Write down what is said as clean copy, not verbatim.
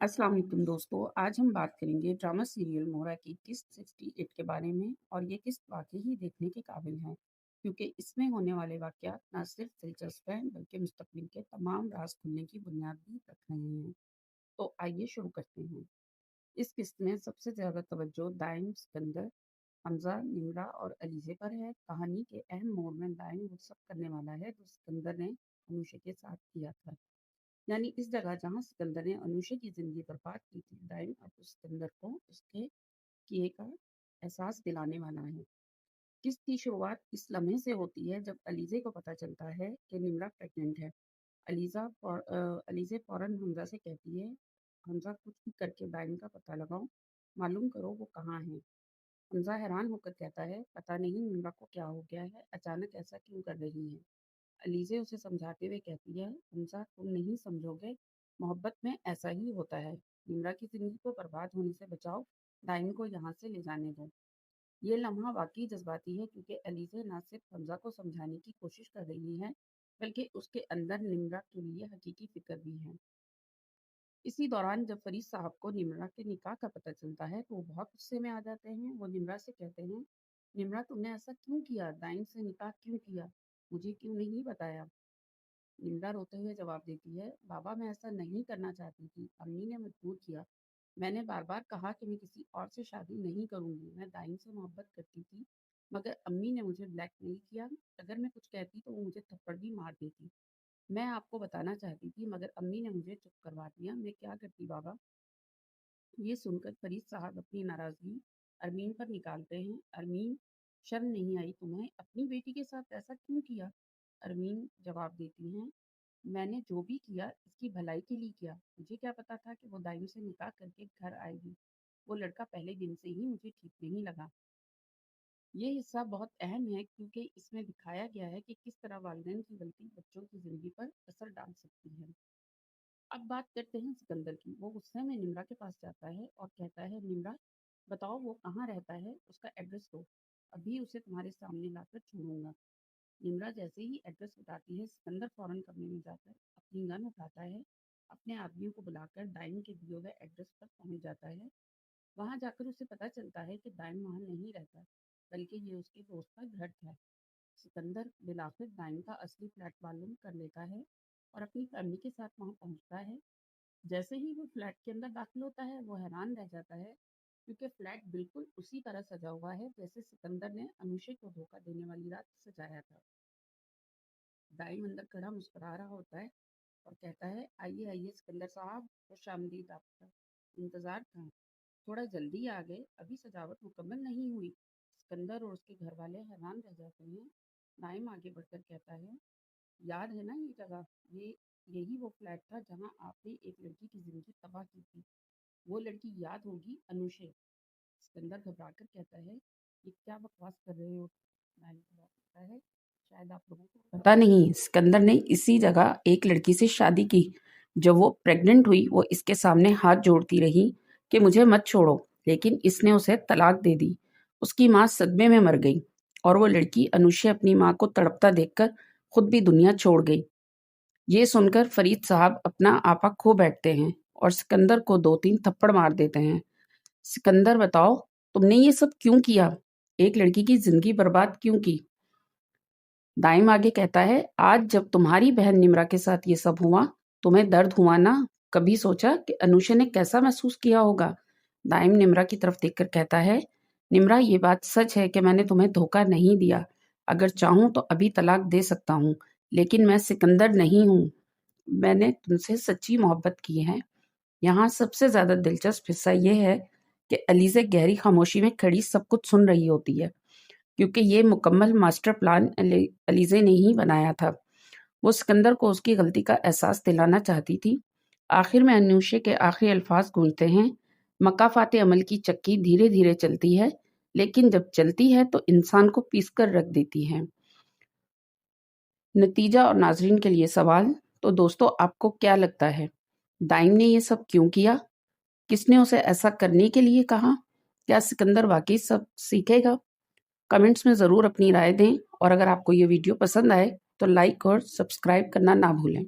अस्सलाम वालेकुम दोस्तों, आज हम बात करेंगे ड्रामा सीरियल मोहरा की किस्त 68 के बारे में। और ये किस्त वाक़ई ही देखने के काबिल है, क्योंकि इसमें होने वाले वाक़यात ना सिर्फ दिलचस्प हैं बल्कि मुस्तक़बिल के तमाम राज़ खुलने की बुनियाद भी रख रहे हैं। तो आइए शुरू करते हैं। इस किस्त में सबसे ज़्यादा तवज्जो दाइम, सिकंदर, हमज़ा, निम्रा और अलीज़े पर है। कहानी के अहम मोड़ में दाइम वो सब करने वाला है जो सिकंदर ने अनुशा के साथ किया था। यानी इस जगह जहाँ सिकंदर ने अनुशा की ज़िंदगी बर्बाद की थी, दाइम अब उस सिकंदर को उसके किए का एहसास दिलाने वाला है। किस्त की शुरुआत इस लम्हे से होती है जब अलीज़े को पता चलता है कि निम्रा प्रेग्नेंट है। अलीज़े फ़ौरन हमज़ा से कहती है, हमज़ा कुछ भी करके दाइम का पता लगाओ, मालूम करो वो कहाँ है। हमज़ा हैरान होकर कहता है, पता नहीं निम्रा को क्या हो गया है, अचानक ऐसा क्यों कर रही है। अलीज़े उसे समझाते हुए कहती है, हमज़ा तुम नहीं समझोगे, मोहब्बत में ऐसा ही होता है। निम्रा की ज़िंदगी को बर्बाद होने से बचाओ, दाइम को यहाँ से ले जाने दो। ये लम्हा वाक़ई जज़्बाती है क्योंकि अलीज़े ना सिर्फ हमज़ा को समझाने की कोशिश कर रही है, बल्कि उसके अंदर निम्रा के लिए हकीकी फ़िक्र भी है। इसी दौरान जब फ़रीद साहब को निम्रा के निकाह का पता चलता है, तो वो बहुत गुस्से में आ जाते हैं। वो निम्रा से कहते हैं, निम्रा तुमने ऐसा क्यों किया? दाइम से निकाह क्यों किया? मुझे क्यों नहीं बताया? निम्रा रोते हुए जवाब देती है, बाबा मैं ऐसा नहीं करना चाहती थी, अम्मी ने मजबूर किया। मैंने बार बार कहा कि मैं किसी और से शादी नहीं करूंगी, मैं दाइम से मोहब्बत करती थी, मगर अम्मी ने मुझे ब्लैकमेल किया। अगर मैं कुछ कहती तो वो मुझे थप्पड़ भी मार देती। मैं आपको बताना चाहती थी मगर अम्मी ने मुझे चुप करवा दिया, मैं क्या करती बाबा। ये सुनकर फरीद साहब अपनी नाराज़गी अरमीन पर निकालते हैं। अरमीन, शर्म नहीं आई तुम्हें? अपनी बेटी के साथ ऐसा क्यों किया? अरमीन जवाब देती हैं, मैंने जो भी किया इसकी भलाई के लिए किया। मुझे क्या पता था कि वो दाइम से निकाह करके घर आएगी। वो लड़का पहले दिन से ही मुझे ठीक नहीं लगा। ये हिस्सा बहुत अहम है क्योंकि इसमें दिखाया गया है कि किस तरह वालिदैन की गलती बच्चों की ज़िंदगी पर असर डाल सकती है। अब बात करते हैं सिकंदर की। वो गुस्से में निम्रा के पास जाता है और कहता है, निम्रा बताओ वो कहाँ रहता है, उसका एड्रेस दो, अभी उसे तुम्हारे सामने लाकर छोड़ूंगा। निम्रा जैसे ही एड्रेस बताती है, सिकंदर फौरन कमरे में जाकर अपनी गन उठाता है, अपने आदमियों को बुलाकर दाइम के दिए हुए एड्रेस पर पहुंच जाता है। वहां जाकर उसे पता चलता है कि दाइम वहां नहीं रहता, बल्कि ये उसके दोस्त का घर था। सिकंदर बिलाखिर दाइम का असली फ्लैट मालूम कर लेता है और अपनी फैमिली के साथ वहां पहुंचता है। जैसे ही वो फ्लैट के अंदर दाखिल होता है, वो हैरान रह जाता है क्योंकि फ्लैट बिल्कुल उसी तरह सजा हुआ है जैसे सिकंदर ने अनुशे को धोखा देने वाली रात सजाया था। दाइम अंदर खड़ा मुस्कुरा रहा होता है और कहता है, आइए आइए सिकंदर साहब, खुश आमदीद, आपका इंतज़ार था। थोड़ा जल्दी आ गए, अभी सजावट मुकम्मल नहीं हुई। सिकंदर और उसके घर वाले हैरान रह जाते हैं। दाइम आगे बढ़कर कहता है, याद है ना ये जगह, ये यही वो फ्लैट था जहाँ आपने एक लड़की की जिंदगी तबाह की थी। वो लड़की याद होगी, अनुशे। सिकंदर घबरा कर कहता है, ये क्या बकवास कर रहे हो? दाइम जवाब देता है, शायद आप लोगों को पता नहीं, सिकंदर ने इसी जगह एक लड़की से शादी की। जब वो प्रेग्नेंट हुई, वो इसके सामने हाथ जोड़ती रही कि मुझे मत छोड़ो, लेकिन इसने उसे तलाक दे दी। उसकी माँ सदमे में मर गई और वो लड़की अनुशे अपनी माँ को तड़पता देखकर खुद भी दुनिया छोड़ गई। ये सुनकर फरीद साहब अपना आपा खो बैठते हैं और सिकंदर को 2-3 थप्पड़ मार देते हैं। सिकंदर बताओ, तुमने ये सब क्यों किया? एक लड़की की ज़िंदगी बर्बाद क्यों की? दाइम आगे कहता है, आज जब तुम्हारी बहन निम्रा के साथ ये सब हुआ, तुम्हें दर्द हुआ ना? कभी सोचा कि अनुशा ने कैसा महसूस किया होगा? दाइम निम्रा की तरफ देखकर कहता है, निम्रा ये बात सच है कि मैंने तुम्हें धोखा नहीं दिया। अगर चाहूँ तो अभी तलाक दे सकता हूँ, लेकिन मैं सिकंदर नहीं हूँ। मैंने तुमसे सच्ची मोहब्बत की है। यहाँ सबसे ज़्यादा दिलचस्प हिस्सा ये है कि अलीज़े गहरी खामोशी में खड़ी सब कुछ सुन रही होती है, क्योंकि ये मुकम्मल मास्टर प्लान अलीज़े ने ही बनाया था। वो सिकंदर को उसकी गलती का एहसास दिलाना चाहती थी। आखिर में अनुशे के आखिरी अल्फाज गूंजते हैं, मकाफाते अमल की चक्की धीरे धीरे चलती है, लेकिन जब चलती है तो इंसान को पीस कर रख देती है। नतीजा और नाजरीन के लिए सवाल, तो दोस्तों आपको क्या लगता है, दाइम ने ये सब क्यों किया? किसने उसे ऐसा करने के लिए कहा? क्या सिकंदर वाकई सब सीखेगा? कमेंट्स में ज़रूर अपनी राय दें और अगर आपको ये वीडियो पसंद आए तो लाइक और सब्सक्राइब करना ना भूलें।